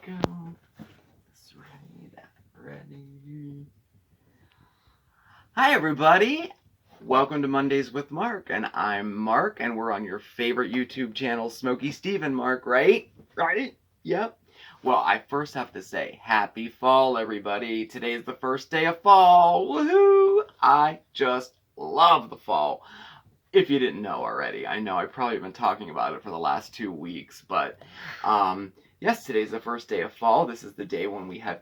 go. This ready, that ready. Hi, everybody. Welcome to Mondays with Marc, and I'm Marc, and we're on your favorite YouTube channel, SmokeySteveAndMarc, right? Right? Yep. Well, I first have to say, happy fall, everybody. Today's the first day of fall. Woohoo! I just love the fall. If you didn't know already, I know I've probably been talking about it for the last 2 weeks, but yes, today's the first day of fall. This is the day when we have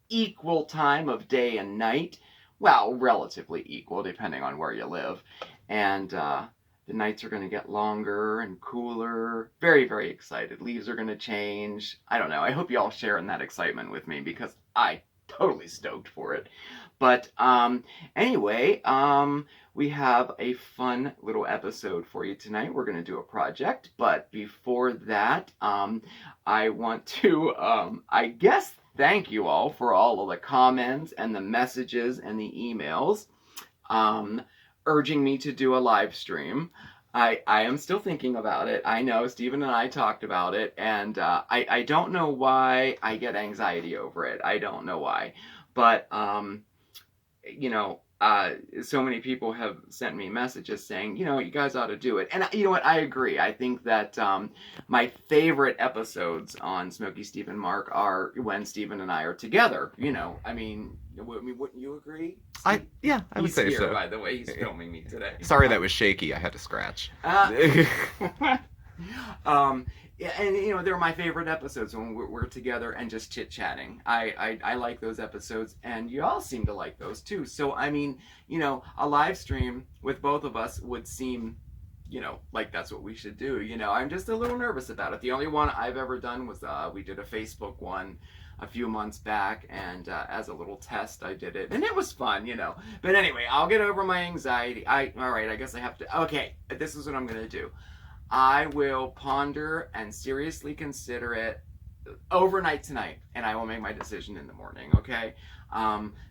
equal time of day and night. Well, relatively equal, depending on where you live. And the nights are going to get longer and cooler. Very, very excited. Leaves are going to change. I don't know. I hope you all share in that excitement with me because I totally stoked for it. But anyway, we have a fun little episode for you tonight. We're going to do a project. But before that, I want to, I guess, thank you all for all of the comments and the messages and the emails urging me to do a live stream. I am still thinking about it. I know Steven and I talked about it, and I don't know why I get anxiety over it. I don't know why. But, you know, so many people have sent me messages saying, you know, you guys ought to do it. And you know what? I agree. I think that my favorite episodes on Smokey, Steve, and Marc are when Steven and I are together. You know, I mean, wouldn't you agree? I would say here, so. By the way, he's filming me today. Sorry, that was shaky. I had to scratch. Yeah, and you know, they're my favorite episodes when we're together and just chit-chatting. I like those episodes, and you all seem to like those too. So, I mean, you know, a live stream with both of us would seem, you know, like that's what we should do. You know, I'm just a little nervous about it. The only one I've ever done was we did a Facebook one a few months back, and as a little test I did it, and it was fun, you know. But anyway, I'll get over my anxiety. All right, I guess I have to. Okay, this is what I'm gonna do. I will ponder and seriously consider it overnight tonight, and I will make my decision in the morning, okay?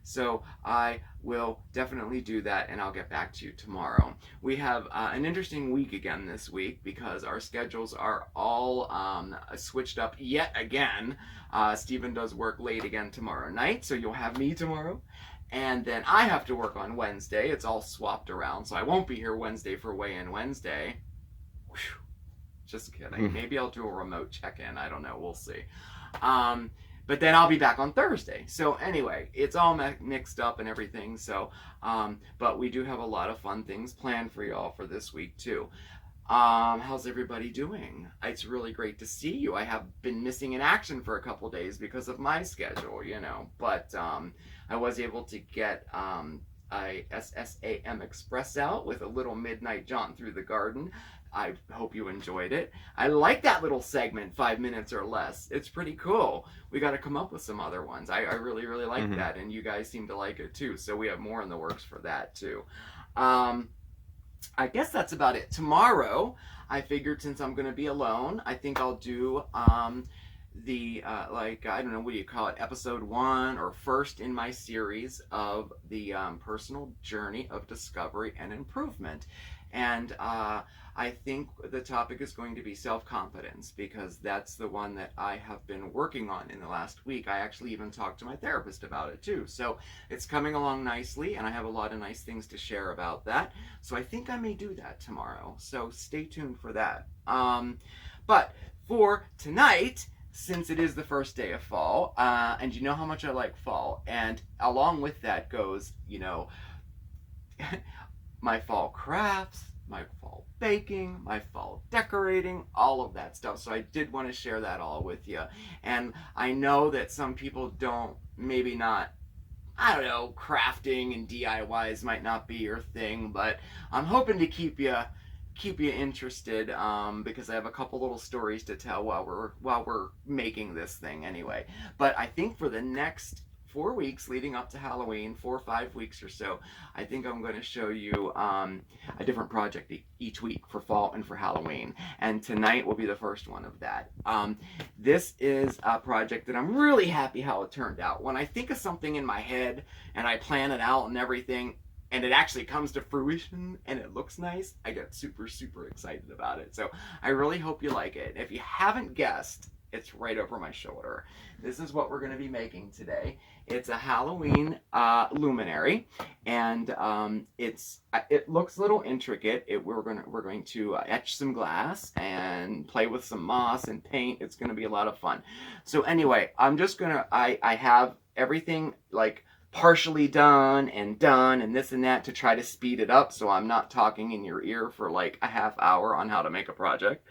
So I will definitely do that, and I'll get back to you tomorrow. We have an interesting week again this week because our schedules are all switched up yet again. Steven does work late again tomorrow night, so you'll have me tomorrow. And then I have to work on Wednesday. It's all swapped around, so I won't be here Wednesday for weigh-in Wednesday. Whew. Just kidding. Maybe I'll do a remote check-in. I don't know. We'll see. But then I'll be back on Thursday. So anyway, it's all mixed up and everything. So, but we do have a lot of fun things planned for y'all for this week too. How's everybody doing? It's really great to see you. I have been missing in action for a couple days because of my schedule, you know. But I was able to get a SSAM Express out with a little midnight jaunt through the garden. I hope you enjoyed it. I like that little segment, 5 minutes or less. It's pretty cool. We got to come up with some other ones. I really, really like that, and you guys seem to like it too, so we have more in the works for that too. I guess that's about it. Tomorrow, I figured since I'm going to be alone, I think I'll do the, I don't know, what do you call it, episode 1 or first in my series of the personal journey of discovery and improvement. And I think the topic is going to be self-confidence because that's the one that I have been working on in the last week. I actually even talked to my therapist about it too. So it's coming along nicely, and I have a lot of nice things to share about that. So I think I may do that tomorrow. So stay tuned for that. But for tonight, since it is the first day of fall, and you know how much I like fall, and along with that goes, you know, my fall crafts, my fall baking, my fall decorating, all of that stuff. So I did want to share that all with you. And I know that some people don't, maybe not, I don't know, crafting and DIYs might not be your thing, but I'm hoping to keep you interested because I have a couple little stories to tell while we're making this thing anyway. But I think for the next 4 weeks leading up to Halloween, 4 or 5 weeks or so, I think I'm going to show you a different project each week for fall and for Halloween. And tonight will be the first one of that. This is a project that I'm really happy how it turned out. When I think of something in my head and I plan it out and everything, and it actually comes to fruition and it looks nice, I get super, super excited about it. So I really hope you like it. If you haven't guessed, It's right over my shoulder. This is what we're going to be making today. It's a Halloween luminary, and it looks a little intricate. We're going to etch some glass and play with some moss and paint. It's going to be a lot of fun. So anyway, I have everything like partially done and this and that to try to speed it up so I'm not talking in your ear for like a half hour on how to make a project.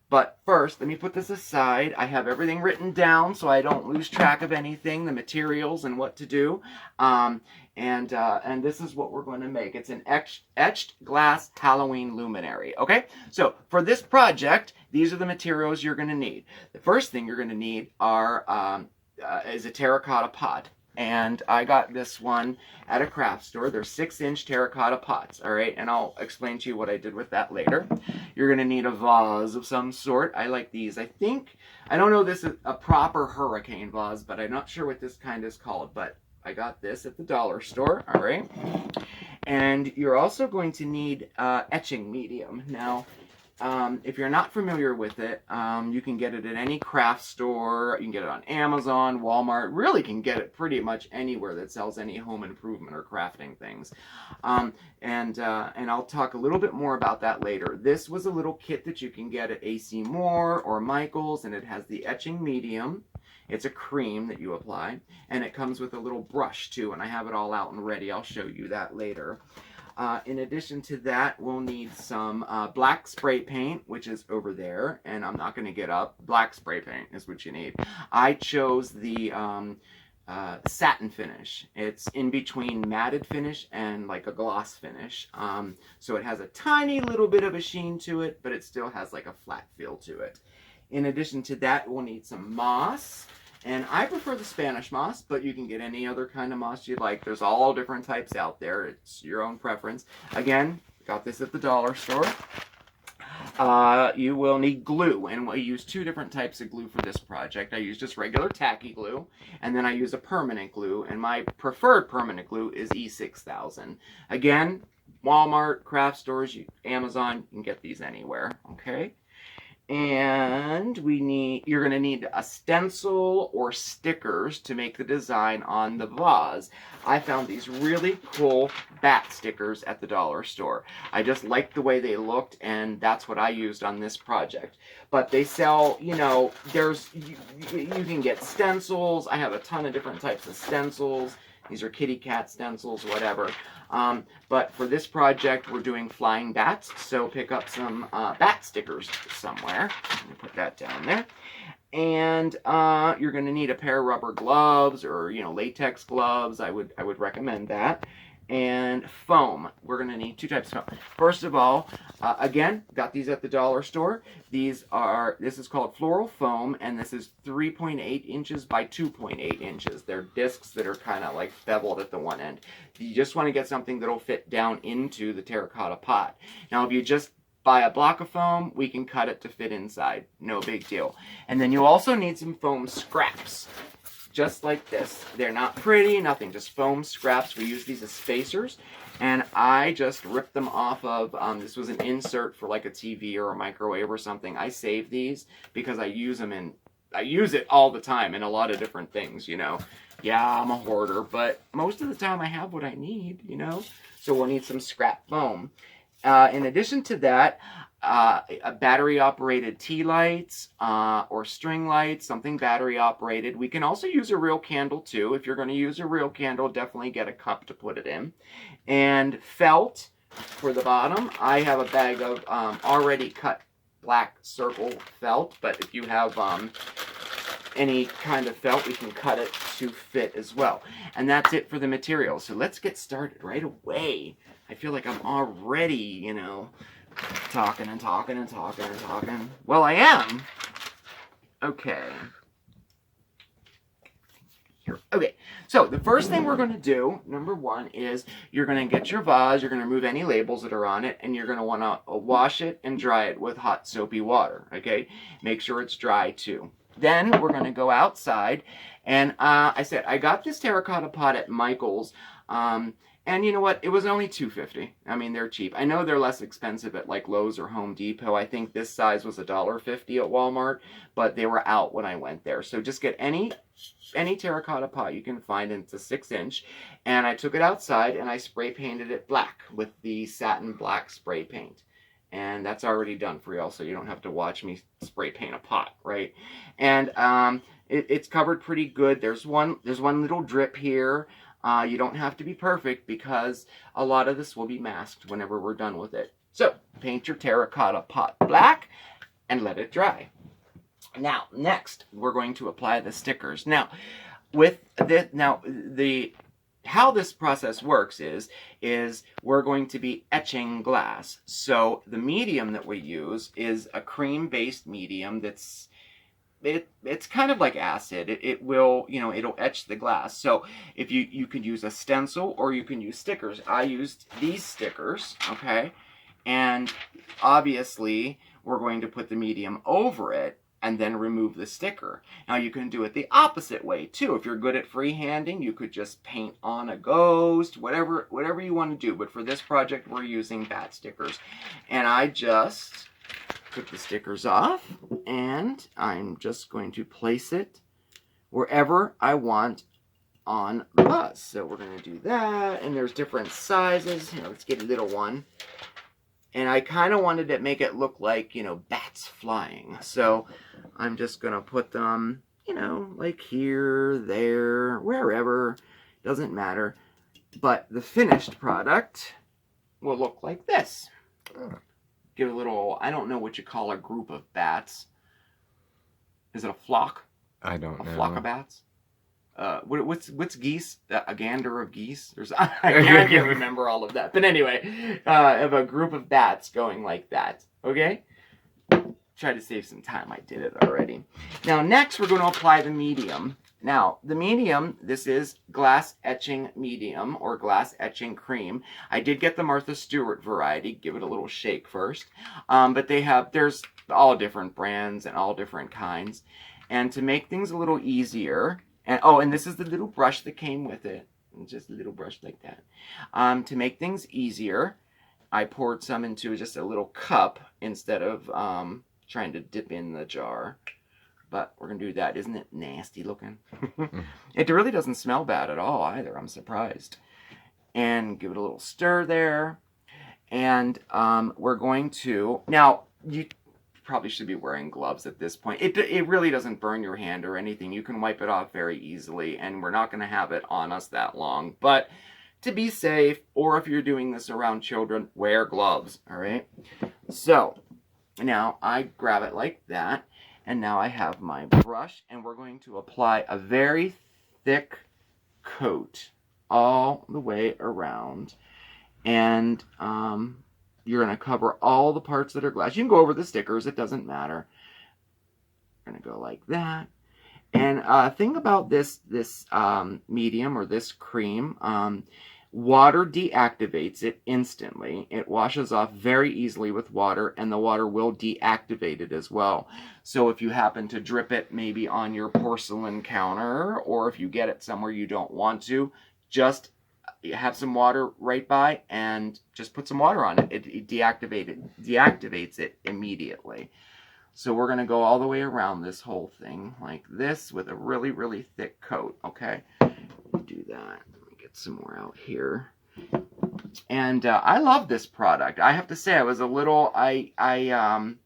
But first, let me put this aside. I have everything written down so I don't lose track of anything, the materials and what to do. And this is what we're going to make. It's an etched glass Halloween luminary. Okay, so for this project, these are the materials you're going to need. The first thing you're going to need is a terracotta pot. And I got this one at a craft store. They're 6-inch terracotta pots, all right? And I'll explain to you what I did with that later. You're going to need a vase of some sort. I like these. I don't know this is a proper hurricane vase, but I'm not sure what this kind is called. But I got this at the dollar store, all right? And you're also going to need etching medium. Now, if you're not familiar with it, you can get it at any craft store. You can get it on Amazon, Walmart. Really can get it pretty much anywhere that sells any home improvement or crafting things. And I'll talk a little bit more about that later. This was a little kit that you can get at AC Moore or Michael's, and it has the etching medium. It's a cream that you apply, and it comes with a little brush too, and I have it all out and ready. I'll show you that later. In addition to that, we'll need some black spray paint, which is over there, and I'm not going to get up. Black spray paint is what you need. I chose the satin finish. It's in between matted finish and like a gloss finish. So it has a tiny little bit of a sheen to it, but it still has like a flat feel to it. In addition to that, we'll need some moss. And I prefer the Spanish moss, but you can get any other kind of moss you'd like. There's all different types out there. It's your own preference. Again, got this at the dollar store. You will need glue, and we use 2 different types of glue for this project. I use just regular tacky glue, and then I use a permanent glue, and my preferred permanent glue is E6000. Again, Walmart, craft stores, Amazon, you can get these anywhere, okay? And you're going to need a stencil or stickers to make the design on the vase. I found these really cool bat stickers at the dollar store. I just liked the way they looked, and that's what I used on this project. But they sell, you can get stencils. I have a ton of different types of stencils. These are kitty cat stencils, whatever. But for this project, we're doing flying bats, so pick up some bat stickers somewhere. Let me put that down there. And you're going to need a pair of rubber gloves or, latex gloves. I would recommend that. And foam. We're going to need 2 types of foam. First of all, again, got these at the dollar store. This is called floral foam, and this is 3.8 inches by 2.8 inches. They're discs that are kind of like beveled at the one end. You just want to get something that'll fit down into the terracotta pot. Now, if you just buy a block of foam, we can cut it to fit inside. No big deal. And then you also need some foam scraps. Just like this. They're not pretty, nothing, just foam scraps. We use these as spacers, and I just ripped them off of, this was an insert for like a TV or a microwave or something. I save these because I use it all the time in a lot of different things, Yeah, I'm a hoarder, but most of the time I have what I need, So we'll need some scrap foam. In addition to that, a battery-operated tea lights or string lights, something battery-operated. We can also use a real candle, too. If you're going to use a real candle, definitely get a cup to put it in. And felt for the bottom. I have a bag of already cut black circle felt, but if you have any kind of felt, we can cut it to fit as well. And that's it for the materials. So let's get started right away. I feel like I'm already, talking and talking and talking and talking. Well, I am. Okay. Here. Okay, so the first thing we're going to do, number 1, is you're going to get your vase, you're going to remove any labels that are on it, and you're going to want to wash it and dry it with hot soapy water, okay? Make sure it's dry too. Then we're going to go outside, and I got this terracotta pot at Michael's, And you know what? It was only $2.50. I mean, they're cheap. I know they're less expensive at like Lowe's or Home Depot. I think this size was $1.50 at Walmart, but they were out when I went there. So just get any terracotta pot you can find, and it's a 6-inch. And I took it outside and I spray painted it black with the satin black spray paint. And that's already done for y'all, so you don't have to watch me spray paint a pot, right? And it's covered pretty good. There's one little drip here. You don't have to be perfect because a lot of this will be masked whenever we're done with it. So, paint your terracotta pot black and let it dry. Now, next, we're going to apply the stickers. Now, with this, how this process works is we're going to be etching glass. So, the medium that we use is a cream-based medium that's it's kind of like acid. It will, it'll etch the glass. So if you can use a stencil or you can use stickers. I used these stickers, okay? And obviously we're going to put the medium over it and then remove the sticker. Now you can do it the opposite way too. If you're good at freehanding, you could just paint on a ghost, whatever you want to do. But for this project, we're using bat stickers. And I just took the stickers off, and I'm just going to place it wherever I want on the bus. So we're going to do that, and there's different sizes. Let's get a little one. And I kind of wanted to make it look like, bats flying. So I'm just going to put them, like here, there, wherever. Doesn't matter. But the finished product will look like this. Give it a little, I don't know what you call a group of bats. Is it a flock? I don't know. A flock of bats? What's geese? A gander of geese? I can't remember all of that. But anyway, of a group of bats going like that. Okay? Try to save some time. I did it already. Now, next we're going to apply the medium. Now, the medium, this is glass etching medium or glass etching cream. I did get the Martha Stewart variety. Give it a little shake first. But there's all different brands and all different kinds. And to make things a little easier, and this is the little brush that came with it. Just a little brush like that. To make things easier, I poured some into just a little cup instead of trying to dip in the jar. But we're going to do that. Isn't it nasty looking? It really doesn't smell bad at all either. I'm surprised. And give it a little stir there. And we're going to... Now, you probably should be wearing gloves at this point. It really doesn't burn your hand or anything. You can wipe it off very easily. And we're not going to have it on us that long. But to be safe, or if you're doing this around children, wear gloves. All right? So, now I grab it like that. And now I have my brush, and we're going to apply a very thick coat all the way around. And you're going to cover all the parts that are glass. You can go over the stickers. It doesn't matter. We're going to go like that. And thing about this medium or this cream, water deactivates it instantly. It washes off very easily with water, and the water will deactivate it as well. So if you happen to drip it maybe on your porcelain counter, or if you get it somewhere you don't want to, just have some water right by and just put some water on it. It deactivates it immediately. So we're going to go all the way around this whole thing like this with a really, really thick coat, okay? Do that. Some more out here. And I love this product. I have to say, I was a little, when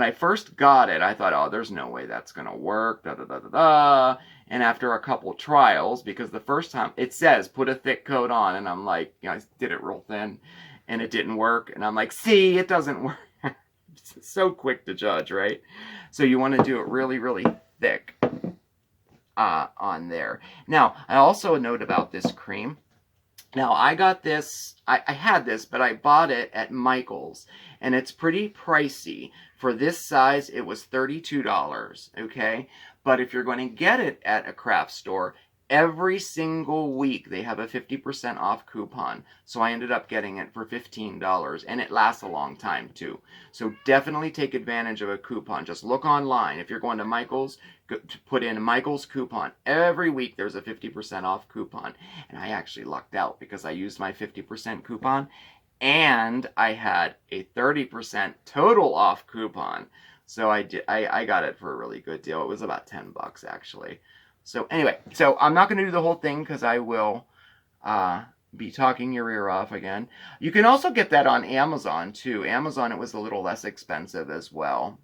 I first got it, I thought, oh, there's no way that's going to work, da-da-da-da-da. And after a couple trials, because the first time, it says, put a thick coat on, and I'm like, I did it real thin, and it didn't work. And I'm like, see, it doesn't work. It's so quick to judge, right? So you want to do it really, really thick. On there. Now, I also note about this cream. Now, I got this, I had this, but I bought it at Michael's, and it's pretty pricey. For this size, it was $32, okay? But if you're going to get it at a craft store, Every single week they have a 50% off coupon. So I ended up getting it for $15, and it lasts a long time too. So definitely take advantage of a coupon. Just look online. If you're going to Michael's, put in Michael's coupon. Every week there's a 50% off coupon. And I actually lucked out because I used my 50% coupon and I had a 30% total off coupon. So I got it for a really good deal. It was about $10 actually. So anyway, so I'm not going to do the whole thing because I will be talking your ear off again. You can also get that on Amazon too. Amazon, it was a little less expensive as well.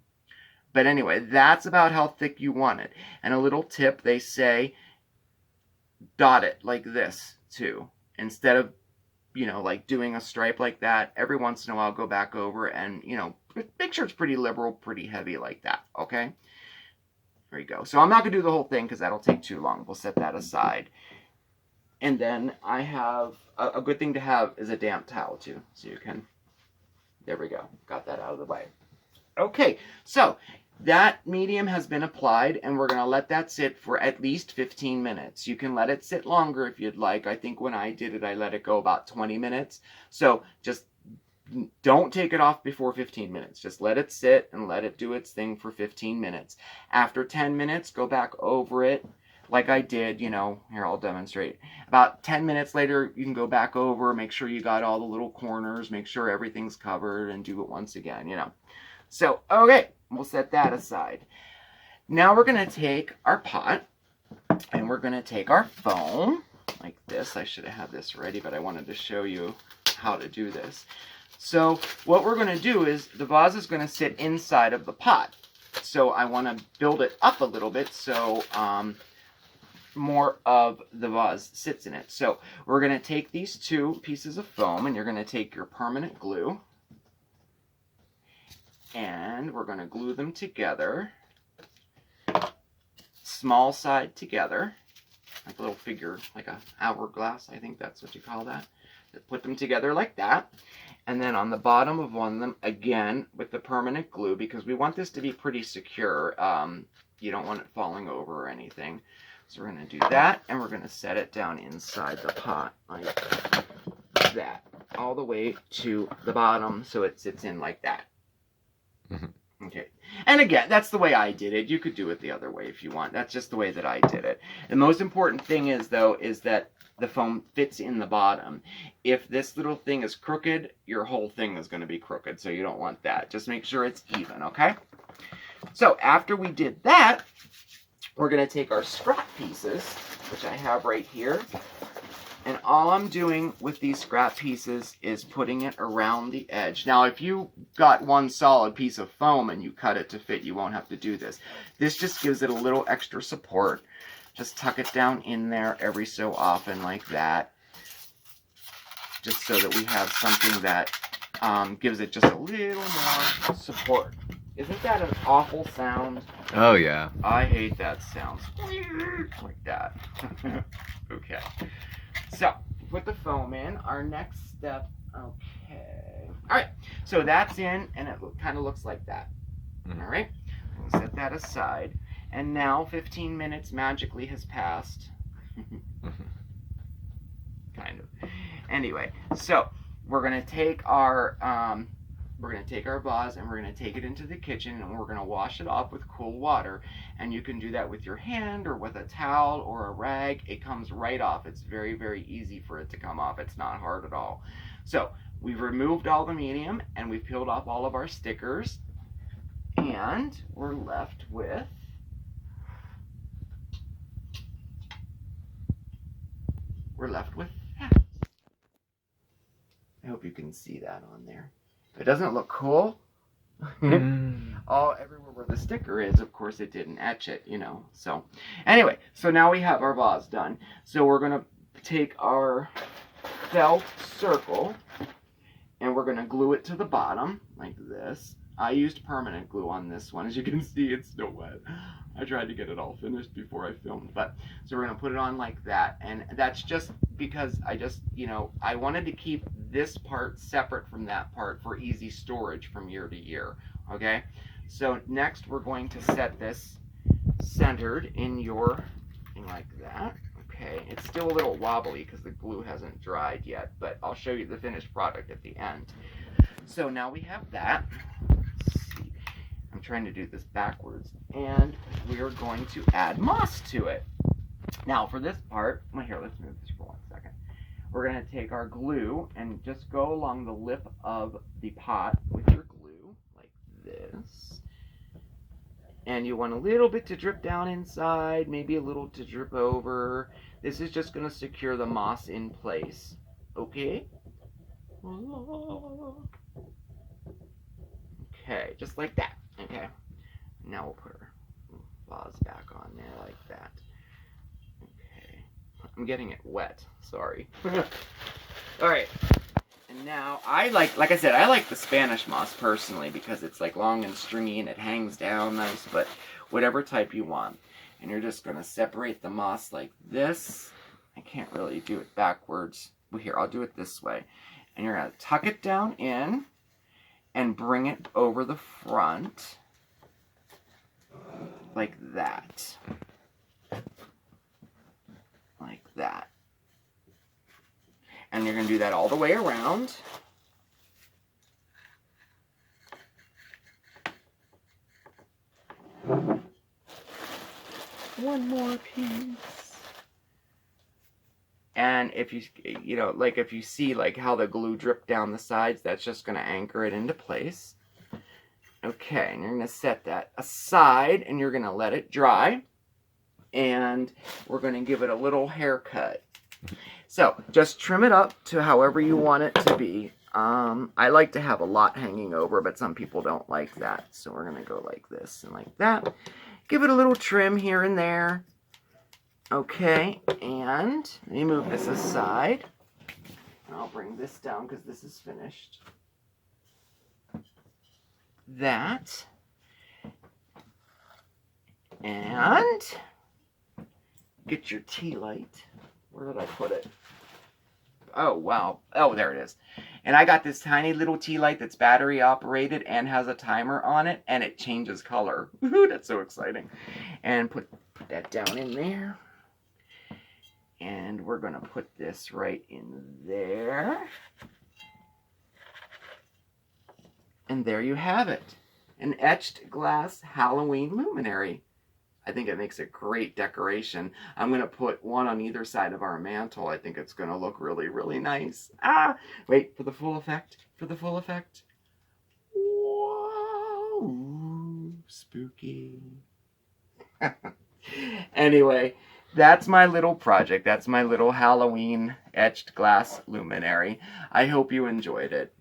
But anyway, that's about how thick you want it. And a little tip, they say dot it like this too. Instead of, like doing a stripe like that, every once in a while go back over and, make sure it's pretty liberal, pretty heavy like that, okay? There you go. So I'm not going to do the whole thing because that'll take too long. We'll set that aside. And then I have, a good thing to have is a damp towel too. So you can, there we go. Got that out of the way. Okay, so that medium has been applied and we're going to let that sit for at least 15 minutes. You can let it sit longer if you'd like. I think when I did it, I let it go about 20 minutes. So just don't take it off before 15 minutes. Just let it sit and let it do its thing for 15 minutes. After 10 minutes, go back over it like I did, here I'll demonstrate. About 10 minutes later, you can go back over, make sure you got all the little corners, make sure everything's covered, and do it once again, So, okay, we'll set that aside. Now we're going to take our pot, and we're going to take our foam, like this. I should have had this ready, but I wanted to show you how to do this. So what we're going to do is the vase is going to sit inside of the pot. So I want to build it up a little bit so more of the vase sits in it. So we're going to take these two pieces of foam and you're going to take your permanent glue and we're going to glue them together, small side together, like a little figure, like an hourglass, I think that's what you call that. Put them together like that. And then on the bottom of one of them, again, with the permanent glue, because we want this to be pretty secure. You don't want it falling over or anything. So we're going to do that, and we're going to set it down inside the pot like that, all the way to the bottom so it sits in like that. Mm-hmm. Okay. And again, that's the way I did it. You could do it the other way if you want. That's just the way that I did it. The most important thing is, though, is that the foam fits in the bottom. If this little thing is crooked, your whole thing is going to be crooked, so you don't want that. Just make sure it's even, okay? So after we did that, we're going to take our scrap pieces, which I have right here, and all I'm doing with these scrap pieces is putting it around the edge. Now, if you got one solid piece of foam and you cut it to fit, you won't have to do this. This just gives it a little extra support. Just tuck it down in there every so often like that. Just so that we have something that gives it just a little more support. Isn't that an awful sound? Oh, yeah. I hate that sound. Like that. Okay. So, put the foam in. Our next step, okay. Alright, so that's in, and it kind of looks like that. Alright, we'll set that aside. And now 15 minutes magically has passed. Kind of. Anyway, so we're gonna take our vase and we're gonna take it into the kitchen and we're gonna wash it off with cool water. And you can do that with your hand or with a towel or a rag. It comes right off. It's very, very easy for it to come off. It's not hard at all. So we've removed all the medium and we've peeled off all of our stickers, and we're left with that. I hope you can see that on there. It doesn't look cool. Everywhere where the sticker is, of course, it didn't etch it, So anyway, so now we have our vase done. So we're going to take our felt circle and we're going to glue it to the bottom like this. I used permanent glue on this one. As you can see, it's still wet. I tried to get it all finished before I filmed, so we're going to put it on like that. And that's just because I wanted to keep this part separate from that part for easy storage from year to year. Okay, so next we're going to set this centered in your thing like that. Okay, it's still a little wobbly because the glue hasn't dried yet, but I'll show you the finished product at the end. So now we have that. Let's see. I'm trying to do this backwards. And we're going to add moss to it. Now for this part, well, here, let's move this for 1 second. We're going to take our glue and just go along the lip of the pot with your glue, like this. And you want a little bit to drip down inside, maybe a little to drip over. This is just going to secure the moss in place. Okay? Okay, just like that. Okay. Now we'll put our vase back on there like that. Okay. I'm getting it wet. Sorry. Alright. And now, like I said, I like the Spanish moss personally because it's like long and stringy and it hangs down nice, but whatever type you want. And you're just going to separate the moss like this. I can't really do it backwards. Well, here, I'll do it this way. And you're going to tuck it down in and bring it over the front like that. Like that. And you're going to do that all the way around. One more piece. And if you know, like if you see like how the glue dripped down the sides, that's just going to anchor it into place. Okay, and you're going to set that aside and you're going to let it dry. And we're going to give it a little haircut. So, just trim it up to however you want it to be. I like to have a lot hanging over, but some people don't like that. So we're going to go like this and like that. Give it a little trim here and there. Okay, and let me move this aside. I'll bring this down because this is finished. That. And get your tea light. Where did I put it? Oh, wow. Oh, there it is. And I got this tiny little tea light that's battery operated and has a timer on it, and it changes color. Woohoo, that's so exciting. And put that down in there. And we're going to put this right in there. And there you have it. An etched glass Halloween luminary. I think it makes a great decoration. I'm going to put one on either side of our mantle. I think it's going to look really, really nice. Ah, wait, for the full effect. For the full effect. Whoa, spooky. Anyway, that's my little project. That's my little Halloween etched glass luminary. I hope you enjoyed it.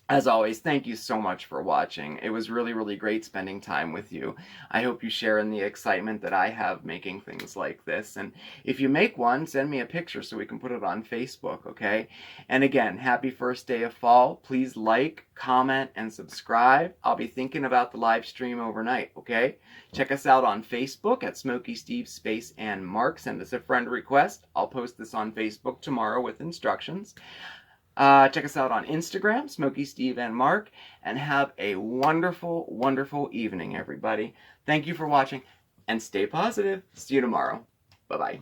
As always, thank you so much for watching. It was really, really great spending time with you. I hope you share in the excitement that I have making things like this. And if you make one, send me a picture so we can put it on Facebook, okay? And again, happy first day of fall. Please like, comment, and subscribe. I'll be thinking about the live stream overnight, okay? Check us out on Facebook at SmokeySteveAndMarc. Send us a friend request. I'll post this on Facebook tomorrow with instructions. Check us out on Instagram, SmokeySteveAndMarc, and have a wonderful, wonderful evening, everybody. Thank you for watching, and stay positive. See you tomorrow. Bye-bye.